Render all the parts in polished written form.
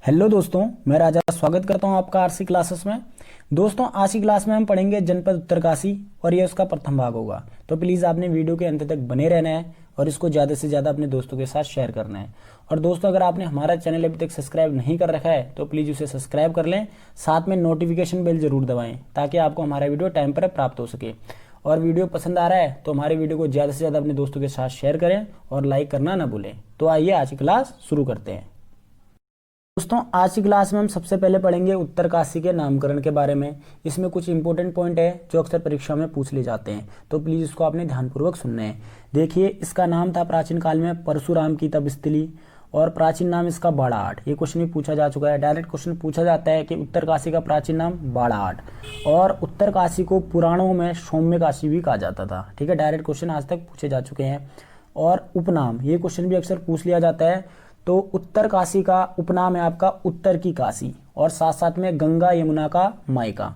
Hello दोस्तों, मैं राजा स्वागत करता हूं आपका आरसी क्लासेस में। दोस्तों, आज की क्लास में हम पढ़ेंगे जनपद उत्तरकाशी और ये उसका प्रथम भाग होगा। तो प्लीज़ आपने वीडियो के अंत तक बने रहना है और इसको ज़्यादा से ज़्यादा अपने दोस्तों के साथ शेयर करना है। और दोस्तों, अगर आपने हमारा चैनल अभी तक सब्सक्राइब नहीं कर रखा है तो प्लीज़ उसे सब्सक्राइब कर लें, साथ में नोटिफिकेशन बेल जरूर दबाएँ ताकि आपको हमारा वीडियो टाइम पर प्राप्त हो सके। और वीडियो पसंद आ रहा है तो हमारे वीडियो को ज़्यादा से ज़्यादा अपने दोस्तों के साथ शेयर करें और लाइक करना ना भूलें। तो आइए आज की क्लास शुरू करते हैं। दोस्तों, आज की क्लास में हम सबसे पहले पढ़ेंगे उत्तरकाशी के नामकरण के बारे में। इसमें कुछ इंपॉर्टेंट पॉइंट है जो अक्सर परीक्षा में पूछ ले जाते हैं, तो प्लीज़ इसको आपने ध्यानपूर्वक सुनना है। देखिए, इसका नाम था प्राचीन काल में परशुराम की तपस्थली और प्राचीन नाम इसका बाड़ाहाट। ये क्वेश्चन भी पूछा जा चुका है। डायरेक्ट क्वेश्चन पूछा जाता है कि उत्तरकाशी का प्राचीन नाम बाड़ाहाट, और उत्तरकाशी को पुराणों में सौम्य काशी भी कहा जाता था। ठीक है, डायरेक्ट क्वेश्चन आज तक पूछे जा चुके हैं। और उपनाम, ये क्वेश्चन भी अक्सर पूछ लिया जाता है। तो उत्तरकाशी का उपनाम है आपका उत्तर की काशी, और साथ साथ में गंगा यमुना का मायका।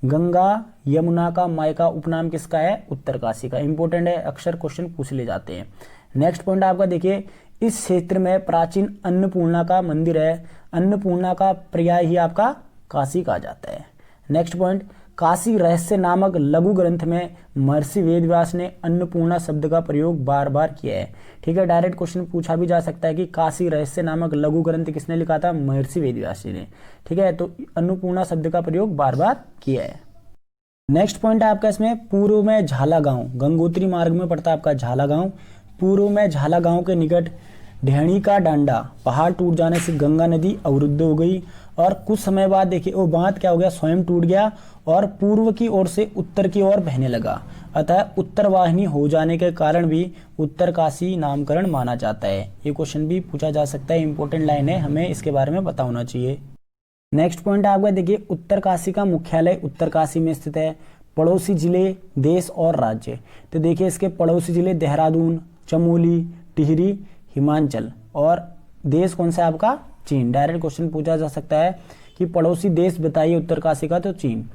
गंगा यमुना का मायका उपनाम किसका है? उत्तरकाशी का। इंपॉर्टेंट है, अक्सर क्वेश्चन पूछ ले जाते हैं। नेक्स्ट पॉइंट आपका देखिए, इस क्षेत्र में प्राचीन अन्नपूर्णा का मंदिर है। अन्नपूर्णा का पर्याय ही आपका काशी कहा जाता है। नेक्स्ट पॉइंट, काशी रहस्य नामक लघु ग्रंथ में महर्षि वेदव्यास ने अन्नपूर्णा शब्द का प्रयोग बार बार किया है। ठीक है, डायरेक्ट क्वेश्चन पूछा भी जा सकता है कि काशी रहस्य नामक लघु ग्रंथ किसने लिखा था? महर्षि वेदव्यास जी ने। ठीक है, तो अन्नपूर्णा शब्द का प्रयोग बार बार किया है। नेक्स्ट पॉइंट है आपका इसमें, पूर्व में झाला गांव, गंगोत्री मार्ग में पड़ता है आपका झाला गांव। पूर्व में झाला गांव के निकट ढेणी का डांडा पहाड़ टूट जाने से गंगा नदी अवरुद्ध हो गई, और कुछ समय बाद देखिए वो बांध क्या हो गया? स्वयं टूट गया और पूर्व की ओर से उत्तर की ओर बहने लगा। अतः उत्तर वाहिनी हो जाने के कारण भी उत्तरकाशी नामकरण माना जाता है। ये क्वेश्चन भी पूछा जा सकता है, इंपॉर्टेंट लाइन है, हमें इसके बारे में पता होना चाहिए। नेक्स्ट पॉइंट आपका देखिए, उत्तरकाशी का मुख्यालय उत्तरकाशी में स्थित है। पड़ोसी जिले, देश और राज्य, तो देखिए इसके पड़ोसी जिले देहरादून, चमोली, टिहरी, हिमाचल, और देश कौन सा है आपका? चीन। डायरेक्ट क्वेश्चन पूछा जा सकता है कि पड़ोसी देश बताइए उत्तरकाशी का, तो चीन।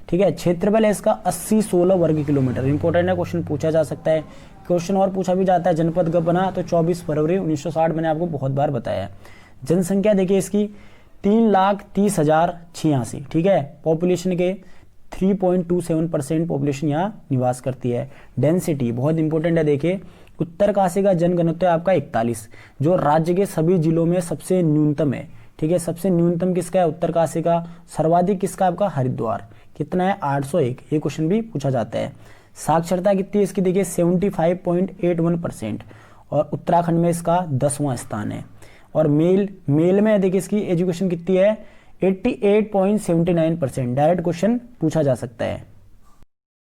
ठीक है, क्षेत्रफल है इसका 80-16 वर्ग किलोमीटर। इंपॉर्टेंट है, क्वेश्चन पूछा जा सकता है। क्वेश्चन और पूछा भी जाता है, जनपद कब बना? तो 24 फरवरी 1960। मैंने आपको बहुत बार बताया। जनसंख्या देखिए इसकी 3,30,086। ठीक है, पॉपुलेशन के 3.27% पॉपुलेशन यहाँ निवास करती है। डेंसिटी बहुत इंपॉर्टेंट है, देखिए उत्तरकाशी का जनघनत्व है आपका 41, जो राज्य के सभी जिलों में सबसे न्यूनतम है। ठीक है, सबसे न्यूनतम किसका है? उत्तरकाशी का। सर्वाधिक किसका? आपका हरिद्वार। कितना है? 801। ये क्वेश्चन भी पूछा जाता है। साक्षरता कितनी है इसकी? देखिए 75.81%, और उत्तराखंड में इसका 10वां स्थान है। और मेल में देखिए इसकी एजुकेशन कितनी है? 88.79%। डायरेक्ट क्वेश्चन पूछा जा सकता है।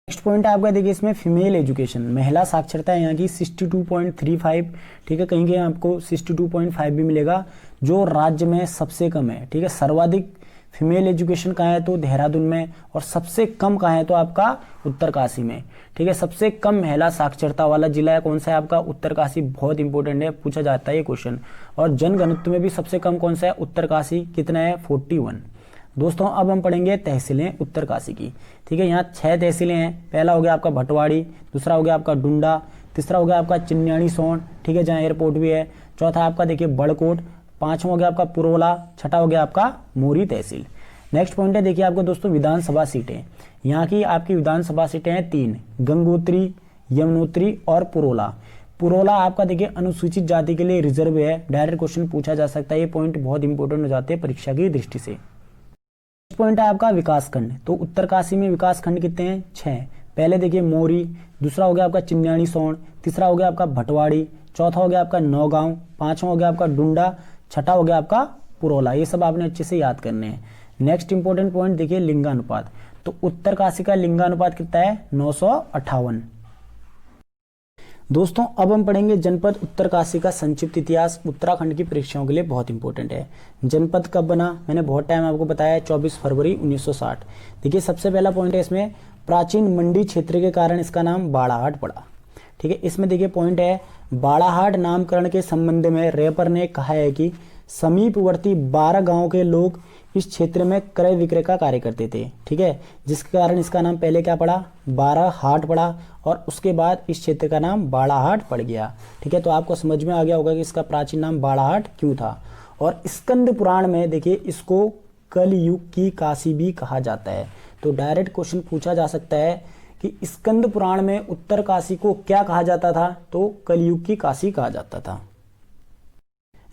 नेक्स्ट पॉइंट आपका देखिए इसमें फीमेल एजुकेशन, महिला साक्षरता है यहाँ की 62.35। ठीक है, कहीं कहीं आपको 62.5 भी मिलेगा, जो राज्य में सबसे कम है। ठीक है, सर्वाधिक फीमेल एजुकेशन कहाँ है? तो देहरादून में। और सबसे कम कहाँ है? तो आपका उत्तरकाशी में। ठीक है, सबसे कम महिला साक्षरता वाला जिला है कौन सा है? आपका उत्तरकाशी। बहुत इंपॉर्टेंट है, पूछा जाता है ये क्वेश्चन। और जनघनत्व में भी सबसे कम कौन सा है? उत्तरकाशी। कितना है? 41। दोस्तों, अब हम पढ़ेंगे तहसीलें उत्तरकाशी की। ठीक है, यहाँ 6 तहसीलें हैं। पहला हो गया आपका भटवाड़ी, दूसरा हो गया आपका डुंडा, तीसरा हो गया आपका चिन्याणी सोन, ठीक है, जहाँ एयरपोर्ट भी है। चौथा आपका देखिए बड़कोट, पांचवा हो गया आपका पुरोला, छठा हो गया आपका मोरी तहसील। नेक्स्ट पॉइंट है देखिए आपको दोस्तों विधानसभा सीटें। यहाँ की आपकी विधानसभा सीटें हैं 3, गंगोत्री, यमुनोत्री और पुरोला। पुरोला आपका देखिए अनुसूचित जाति के लिए रिजर्व है। डायरेक्ट क्वेश्चन पूछा जा सकता है, ये पॉइंट बहुत इंपॉर्टेंट हो जाते हैं परीक्षा की दृष्टि से। पॉइंट है आपका विकासखंड। तो उत्तरकाशी में विकासखंड कितने हैं? 6। पहले देखिए मोरी, दूसरा हो गया आपका चिन्याणी सोन, तीसरा हो गया आपका भटवाड़ी, चौथा हो गया आपका नौगांव, पांचवा हो गया आपका डुंडा, छठा हो गया आपका पुरोला। ये सब आपने अच्छे से याद करने हैं। नेक्स्ट इंपॉर्टेंट पॉइंट देखिए लिंगानुपात। तो उत्तरकाशी का लिंगानुपात कितना है? 958। दोस्तों, अब हम पढ़ेंगे जनपद उत्तरकाशी का संक्षिप्त इतिहास। उत्तराखंड की परीक्षाओं के लिए बहुत इंपॉर्टेंट है। जनपद कब बना? मैंने बहुत टाइम आपको बताया, 24 फरवरी 1960। देखिए सबसे पहला पॉइंट है इसमें, प्राचीन मंडी क्षेत्र के कारण इसका नाम बाड़ाहाट पड़ा। ठीक है, इसमें देखिए पॉइंट है, बाड़ाहाट नामकरण के संबंध में रेपर ने कहा है कि समीपवर्ती 12 गांव के लोग इस क्षेत्र में क्रय विक्रय का कार्य करते थे। ठीक है, जिसके कारण इसका नाम पहले क्या पड़ा? बाड़ाहाट पड़ा, और उसके बाद इस क्षेत्र का नाम बाड़ाहाट पड़ गया। ठीक है, तो आपको समझ में आ गया होगा कि इसका प्राचीन नाम बाड़ाहाट क्यों था। और स्कंद पुराण में देखिए इसको कलयुग की काशी भी कहा जाता है। तो डायरेक्ट क्वेश्चन पूछा जा सकता है कि स्कंद पुराण में उत्तर काशी को क्या कहा जाता था, तो कलयुग की काशी कहा जाता था।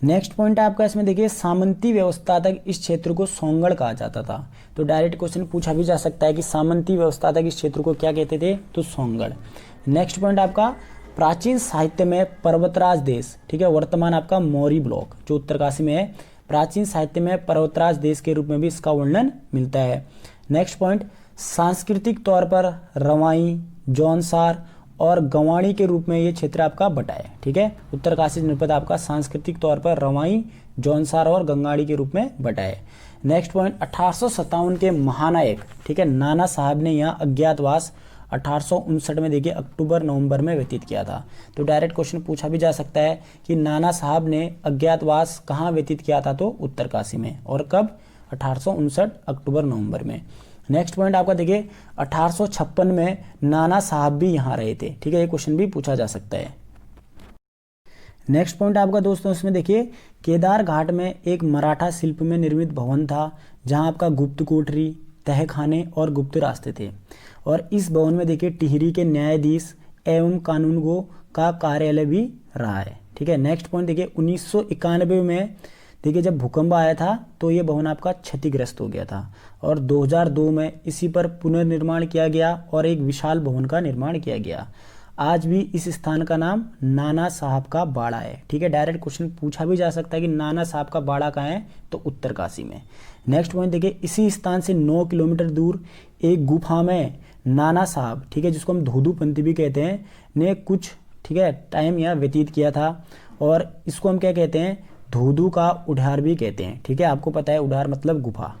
नेक्स्ट पॉइंट है आपका इसमें देखिए सामंती व्यवस्था तक इस क्षेत्र को सोंगढ़ कहा जाता था। तो डायरेक्ट क्वेश्चन पूछा भी जा सकता है कि सामंती व्यवस्था तक इस क्षेत्र को क्या कहते थे, तो सोंगढ़। नेक्स्ट पॉइंट आपका प्राचीन साहित्य में पर्वतराज देश, ठीक है, वर्तमान आपका मौर्य ब्लॉक जो उत्तरकाशी में है, प्राचीन साहित्य में पर्वतराज देश के रूप में भी इसका वर्णन मिलता है। नेक्स्ट पॉइंट सांस्कृतिक तौर पर रवाई, जौनसार और गंवाणी के रूप में ये क्षेत्र आपका बटा है, ठीक है। उत्तरकाशी जनपद आपका सांस्कृतिक तौर पर रवाई, जौनसार और गंगाड़ी के रूप में बटा है। नेक्स्ट पॉइंट 1857 के महानायक, ठीक है, नाना साहब ने यहाँ अज्ञातवास 1859 में देखिए अक्टूबर नवंबर में व्यतीत किया था। तो डायरेक्ट क्वेश्चन पूछा भी जा सकता है कि नाना साहब ने अज्ञातवास कहाँ व्यतीत किया था, तो उत्तरकाशी में, और कब, 1859 अक्टूबर नवंबर में। नेक्स्ट पॉइंट आपका देखिए 1856 में नाना साहब भी यहाँ रहे थे, ठीक है, ये क्वेश्चन भी पूछा जा सकता है। नेक्स्ट पॉइंट आपका दोस्तों इसमें देखिए केदार घाट में एक मराठा शिल्प में निर्मित भवन था जहाँ आपका गुप्त कोठरी, तहखाने और गुप्त रास्ते थे, और इस भवन में देखिए टिहरी के न्यायाधीश एवं कानूनगो का कार्यालय भी रहा है, ठीक है। नेक्स्ट पॉइंट देखिए 1991 में देखिए जब भूकंप आया था तो ये भवन आपका क्षतिग्रस्त हो गया था, और 2002 में इसी पर पुनर्निर्माण किया गया और एक विशाल भवन का निर्माण किया गया। आज भी इस स्थान का नाम नाना साहब का बाड़ा है, ठीक है। डायरेक्ट क्वेश्चन पूछा भी जा सकता है कि नाना साहब का बाड़ा कहाँ है, तो उत्तरकाशी में। नेक्स्ट पॉइंट देखिए इसी स्थान से 9 किलोमीटर दूर एक गुफा में नाना साहब, ठीक है, जिसको हम धूधू पंथी भी कहते हैं, ने कुछ, ठीक है, टाइम यहाँ व्यतीत किया था, और इसको हम क्या कहते हैं, धूधू का उढ़ार भी कहते हैं, ठीक है। आपको पता है उढ़ार मतलब गुफा।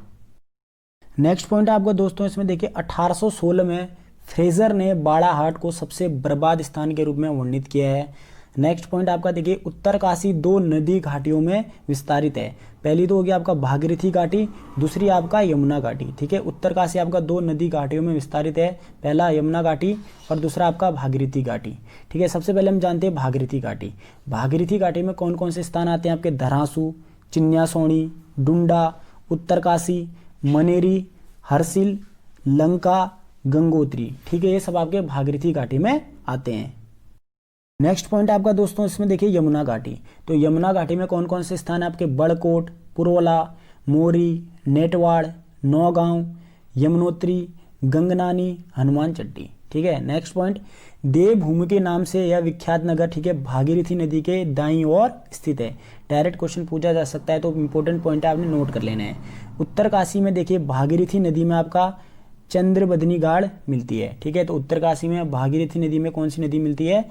नेक्स्ट पॉइंट आपको दोस्तों इसमें देखिए 1816 में फ्रेजर ने बाड़ाहाट को सबसे बर्बाद स्थान के रूप में वर्णित किया है। नेक्स्ट पॉइंट आपका देखिए उत्तरकाशी 2 नदी घाटियों में विस्तारित है। पहली तो होगी आपका भागीरथी घाटी, दूसरी आपका यमुना घाटी, ठीक है। उत्तरकाशी आपका 2 नदी घाटियों में विस्तारित है, पहला यमुना घाटी और दूसरा आपका भागीरथी घाटी, ठीक है। सबसे पहले हम जानते हैं भागीरथी घाटी। भागीरथी घाटी में कौन कौन से स्थान आते हैं आपके, धरासू, चिन्यासोनी, डुंडा, उत्तरकाशी, मनेरी, हरसिल, लंका, गंगोत्री, ठीक है, ये सब आपके भागीरथी घाटी में आते हैं। नेक्स्ट पॉइंट आपका दोस्तों इसमें देखिए यमुना घाटी। तो यमुना घाटी में कौन कौन से स्थान है आपके, बड़कोट, पुरवला, मोरी, नेटवाड़, नौगांव, यमुनोत्री, गंगनानी, हनुमान चट्टी, ठीक है। नेक्स्ट पॉइंट देवभूमि के नाम से यह विख्यात नगर, ठीक है, भागीरथी नदी के दाईं ओर स्थित है। डायरेक्ट क्वेश्चन पूछा जा सकता है, तो इंपॉर्टेंट पॉइंट है आपने नोट कर लेना है। उत्तरकाशी में देखिए भागीरथी नदी में आपका चंद्रबदनी गाड़ मिलती है, ठीक है। तो उत्तरकाशी में भागीरथी नदी में कौन सी नदी मिलती है,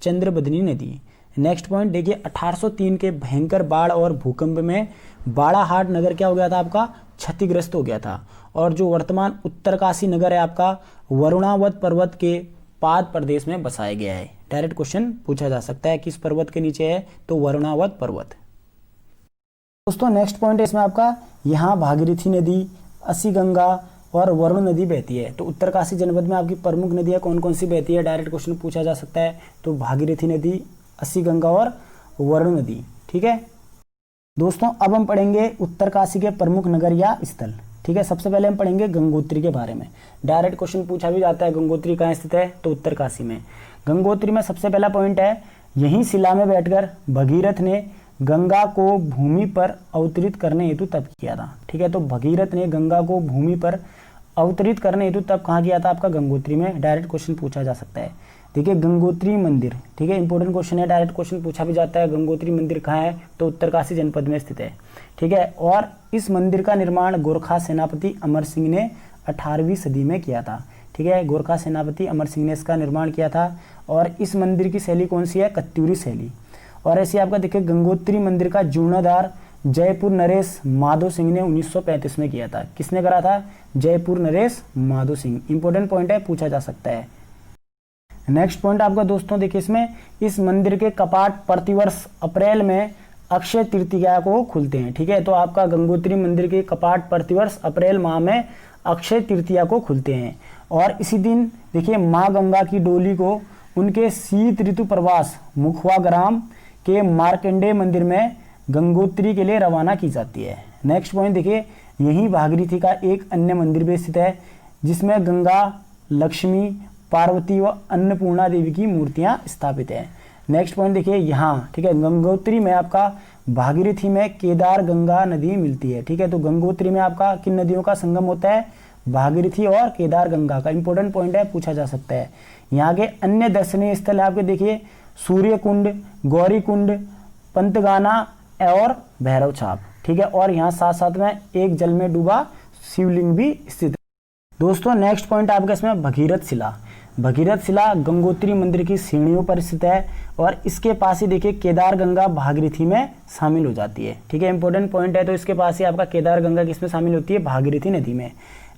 चंद्रबदनी नदी। नेक्स्ट पॉइंट देखिए 1803 के भयंकर बाढ़ और भूकंप में बाड़ाहाट नगर क्या हो गया था आपका, क्षतिग्रस्त हो गया था, और जो वर्तमान उत्तरकाशी नगर है आपका वरुणावत पर्वत के पाद प्रदेश में बसाया गया है। डायरेक्ट क्वेश्चन पूछा जा सकता है किस पर्वत के नीचे है, तो वरुणावत पर्वत। दोस्तों नेक्स्ट पॉइंट है इसमें आपका यहाँ भागीरथी नदी, असी गंगा और वरुण नदी बहती है। तो उत्तरकाशी जनपद में आपकी प्रमुख नदियाँ कौन कौन सी बहती है, डायरेक्ट क्वेश्चन पूछा जा सकता है, तो भागीरथी नदी, असी गंगा और वरुण नदी, ठीक है। दोस्तों अब हम पढ़ेंगे उत्तरकाशी के प्रमुख नगर या स्थल, ठीक है। सबसे पहले हम पढ़ेंगे गंगोत्री के बारे में। डायरेक्ट क्वेश्चन पूछा भी जाता है गंगोत्री कहाँ स्थित है, तो उत्तरकाशी में। गंगोत्री में सबसे पहला पॉइंट है यहीं शिला में बैठकर भगीरथ ने गंगा को भूमि पर अवतरित करने हेतु तप किया था, ठीक है। तो भगीरथ ने गंगा को भूमि पर अवतरित करने हेतु तप कहाँ किया था, आपका गंगोत्री में। डायरेक्ट क्वेश्चन पूछा जा सकता है। देखिए गंगोत्री मंदिर, ठीक है, इंपॉर्टेंट क्वेश्चन है, डायरेक्ट क्वेश्चन पूछा भी जाता है, गंगोत्री मंदिर कहाँ है, तो उत्तरकाशी जनपद में स्थित है, ठीक है। और इस मंदिर का निर्माण गोरखा सेनापति अमर सिंह ने 18वीं सदी में किया था, ठीक है। गोरखा सेनापति अमर सिंह ने इसका निर्माण किया था, और इस मंदिर की शैली कौन सी है, कत्यूरी शैली। और ऐसे आपका देखिए गंगोत्री मंदिर का जीर्णोद्धार जयपुर नरेश माधो सिंह ने 1935 में किया था। किसने करा था, जयपुर नरेश माधो सिंह। इंपॉर्टेंट पॉइंट है, पूछा जा सकता है। नेक्स्ट पॉइंट आपका दोस्तों देखिए इसमें इस मंदिर के कपाट प्रतिवर्ष अप्रैल में अक्षय तृतीया को खुलते हैं, ठीक है। तो आपका गंगोत्री मंदिर के कपाट प्रतिवर्ष अप्रैल माह में अक्षय तृतीया को खुलते हैं, और इसी दिन देखिए माँ गंगा की डोली को उनके शीत ऋतु प्रवास मुखवा ग्राम के मार्कंडेय मंदिर में गंगोत्री के लिए रवाना की जाती है। नेक्स्ट पॉइंट देखिए, यहीं भागीरथी का एक अन्य मंदिर भी स्थित है जिसमें गंगा, लक्ष्मी, पार्वती व अन्नपूर्णा देवी की मूर्तियां स्थापित है। नेक्स्ट पॉइंट देखिए यहाँ, ठीक है, गंगोत्री में आपका भागीरथी में केदार गंगा नदी मिलती है। ठीक है, तो गंगोत्री में आपका किन नदियों का संगम होता है? भागीरथी और केदार गंगा का। इंपॉर्टेंट पॉइंट है, पूछा जा सकता है। यहाँ के अन्य दर्शनीय स्थल है आपके देखिए सूर्य कुंड, गौरी कुंड, पंतगाना और भैरव छाप। ठीक है, और यहाँ साथ साथ में एक जल में डूबा शिवलिंग भी स्थित है। दोस्तों नेक्स्ट पॉइंट आपका इसमें भगीरथ शिला। भगीरथ शिला गंगोत्री मंदिर की सीढ़ियों पर स्थित है और इसके पास ही देखिए केदार गंगा भागीरथी में शामिल हो जाती है। ठीक है, इंपॉर्टेंट पॉइंट है, तो इसके पास ही आपका केदार गंगा किसमें शामिल होती है? भागीरथी नदी में।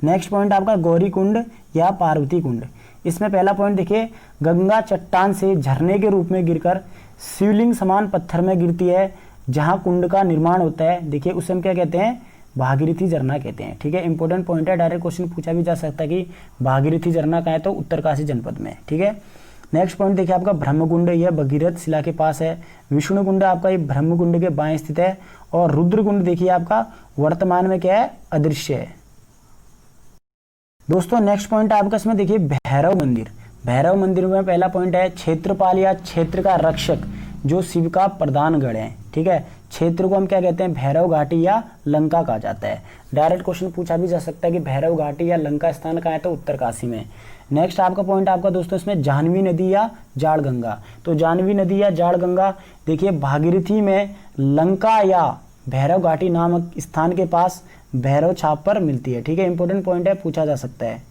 नेक्स्ट पॉइंट आपका गौरी कुंड या पार्वती कुंड। इसमें पहला पॉइंट देखिए, गंगा चट्टान से झरने के रूप में गिरकर शिवलिंग समान पत्थर में गिरती है जहां कुंड का निर्माण होता है। देखिए उसे हम क्या कहते हैं? भागीरथी झरना कहते हैं। ठीक है, इंपॉर्टेंट पॉइंट है, डायरेक्ट क्वेश्चन पूछा भी जा सकता है कि भागीरथी झरना कहाँ है, तो उत्तरकाशी जनपद में। ठीक है, नेक्स्ट पॉइंट देखिए आपका ब्रह्मकुंड, यह भगीरथ शिला के पास है। विष्णु कुंड आपका ये ब्रह्मकुंड के बाएं स्थित है और रुद्र कुंड देखिए आपका वर्तमान में क्या है? अदृश्य है। दोस्तों नेक्स्ट पॉइंट आपका इसमें देखिए भैरव मंदिर। भैरव मंदिर में पहला पॉइंट है क्षेत्रपाल या क्षेत्र का रक्षक जो शिव का प्रधान गढ़ है। ठीक है, क्षेत्र को हम क्या कहते हैं? भैरव घाटी या लंका कहा जाता है। डायरेक्ट क्वेश्चन पूछा भी जा सकता है कि भैरव घाटी या लंका स्थान कहाँ है, तो उत्तरकाशी में। नेक्स्ट आपका पॉइंट आपका दोस्तों इसमें जाह्नवी नदी या जाड़ गंगा। तो जाह्नवी नदी या जाड़ गंगा देखिए भागीरथी में लंका या भैरव घाटी नामक स्थान के पास भैरव छाप पर मिलती है। ठीक है, इंपॉर्टेंट पॉइंट है, पूछा जा सकता है।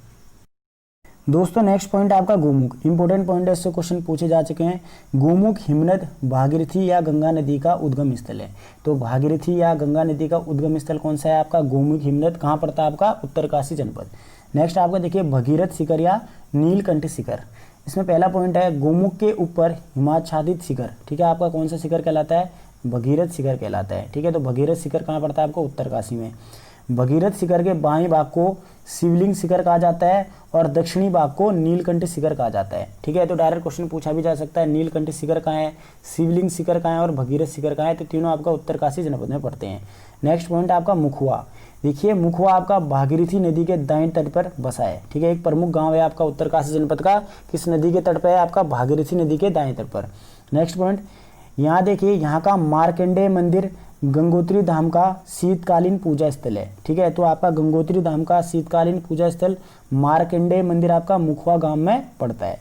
दोस्तों नेक्स्ट पॉइंट आपका गोमुख। इंपॉर्टेंट पॉइंट है, इससे क्वेश्चन पूछे जा चुके हैं। गोमुख हिमनद भागीरथी या गंगा नदी का उद्गम स्थल है। तो भागीरथी या गंगा नदी का उद्गम स्थल कौन सा है आपका? गोमुख हिमनद। कहाँ पड़ता है आपका? उत्तरकाशी जनपद। नेक्स्ट आपका देखिए भगीरथ शिखर या नीलकंठ शिखर। इसमें पहला पॉइंट है गोमुख के ऊपर हिमाच्छादित शिखर। ठीक है, आपका कौन सा शिखर कहलाता है? भगीरथ शिखर कहलाता है। ठीक है, तो भगीरथ शिखर कहाँ पड़ता है आपको? उत्तरकाशी में। भगीरथ शिखर के बाएं भाग को शिवलिंग शिखर कहा जाता है और दक्षिणी भाग को नीलकंठ शिखर कहा जाता है। ठीक है, तो डायरेक्ट क्वेश्चन पूछा भी जा सकता है नीलकंठ शिखर कहाँ है, शिवलिंग शिखर कहाँ है और भगीरथ शिखर कहाँ है, तो तीनों आपका उत्तरकाशी जनपद में पड़ते हैं। नेक्स्ट पॉइंट आपका मुखवा। देखिए मुखवा आपका भागीरथी नदी के दाएं तट पर बसा है। ठीक है, एक प्रमुख गाँव है आपका उत्तरकाशी जनपद का, किस नदी के तट पर है आपका? भागीरथी नदी के दाएं तट पर। नेक्स्ट पॉइंट यहाँ देखिए, यहाँ का मार्कंडेय मंदिर गंगोत्री धाम का शीतकालीन पूजा स्थल है। ठीक है, तो आपका गंगोत्री धाम का शीतकालीन पूजा स्थल मार्कंडेय मंदिर आपका मुखवा गांव में पड़ता है।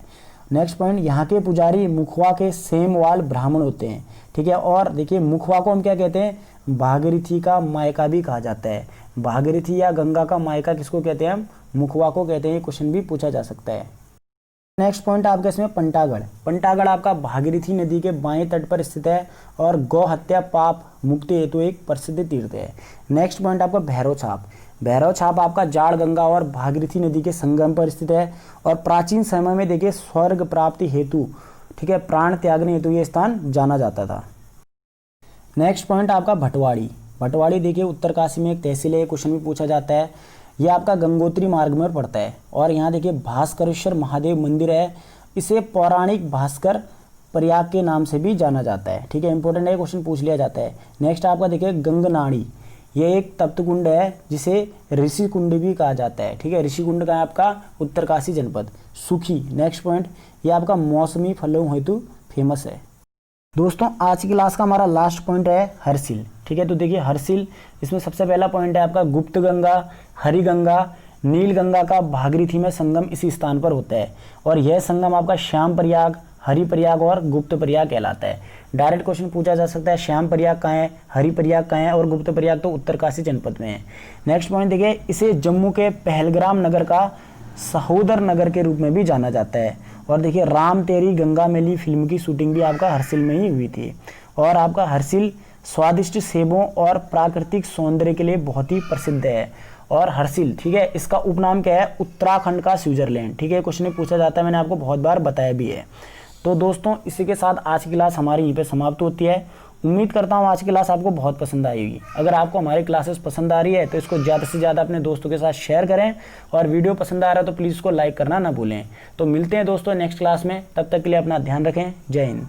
नेक्स्ट पॉइंट, यहाँ के पुजारी मुखवा के सेमवाल ब्राह्मण होते हैं। ठीक है, और देखिए मुखवा को हम क्या कहते हैं? भागीरथी का मायका भी कहा जाता है। भागीरथी या गंगा का मायका किसको कहते हैं? हम मुखवा को कहते हैं। क्वेश्चन भी पूछा जा सकता है। नेक्स्ट पॉइंट आपका इसमें पंटागढ़। पंटागढ़ आपका भागीरथी नदी के बाएं तट पर स्थित है और गौ हत्या पाप मुक्ति हेतु एक प्रसिद्ध तीर्थ है। नेक्स्ट पॉइंट आपका भैरव छाप। भैरव छाप आपका जाड़ गंगा और भागीरथी नदी के संगम पर स्थित है और प्राचीन समय में देखिए स्वर्ग प्राप्ति हेतु, ठीक है, प्राण त्यागने हेतु ये स्थान जाना जाता था। नेक्स्ट पॉइंट आपका भटवाड़ी। भटवाड़ी देखिए उत्तरकाशी में एक तहसील है, क्वेश्चन भी पूछा जाता है। यह आपका गंगोत्री मार्ग में पड़ता है और यहाँ देखिए भास्करेश्वर महादेव मंदिर है। इसे पौराणिक भास्कर प्रयाग के नाम से भी जाना जाता है। ठीक है, इंपॉर्टेंट है, क्वेश्चन पूछ लिया जाता है। नेक्स्ट आपका देखिए गंगनाड़ी। यह एक तप्त कुंड है जिसे ऋषि कुंड भी कहा जाता है। ठीक है, ऋषि कुंड का है आपका उत्तरकाशी जनपद। सुखी। नेक्स्ट पॉइंट, यह आपका मौसमी फलों हेतु फेमस है। दोस्तों आज की क्लास का हमारा लास्ट पॉइंट है हरसिल। ठीक है, तो देखिए हरसिल, इसमें सबसे पहला पॉइंट है आपका गुप्त गंगा, हरि गंगा, नील गंगा का भागीरथी में संगम इसी स्थान पर होता है और यह संगम आपका श्याम प्रयाग, हरि प्रयाग और गुप्त प्रयाग कहलाता है। डायरेक्ट क्वेश्चन पूछा जा सकता है श्याम प्रयाग कहाँ है, हरि प्रयाग कहाँ है और गुप्त प्रयाग तो उत्तरकाशी जनपद में है। नेक्स्ट पॉइंट देखिए, इसे जम्मू के पहलग्राम नगर का सहोदर नगर के रूप में भी जाना जाता है और देखिए राम तेरी गंगा मैली फिल्म की शूटिंग भी आपका हरसिल में ही हुई थी और आपका हरसिल स्वादिष्ट सेबों और प्राकृतिक सौंदर्य के लिए बहुत ही प्रसिद्ध है। और हरसिल, ठीक है, इसका उपनाम क्या है? उत्तराखंड का स्विट्जरलैंड। ठीक है, क्वेश्चन में पूछा जाता है, मैंने आपको बहुत बार बताया भी है। तो दोस्तों इसी के साथ आज की क्लास हमारी यहीं पे समाप्त होती है। उम्मीद करता हूँ आज की क्लास आपको बहुत पसंद आई होगी। अगर आपको हमारी क्लासेस पसंद आ रही है तो इसको ज़्यादा से ज़्यादा अपने दोस्तों के साथ शेयर करें और वीडियो पसंद आ रहा है तो प्लीज़ इसको लाइक करना ना भूलें। तो मिलते हैं दोस्तों नेक्स्ट क्लास में, तब तक के लिए अपना ध्यान रखें। जय हिंद।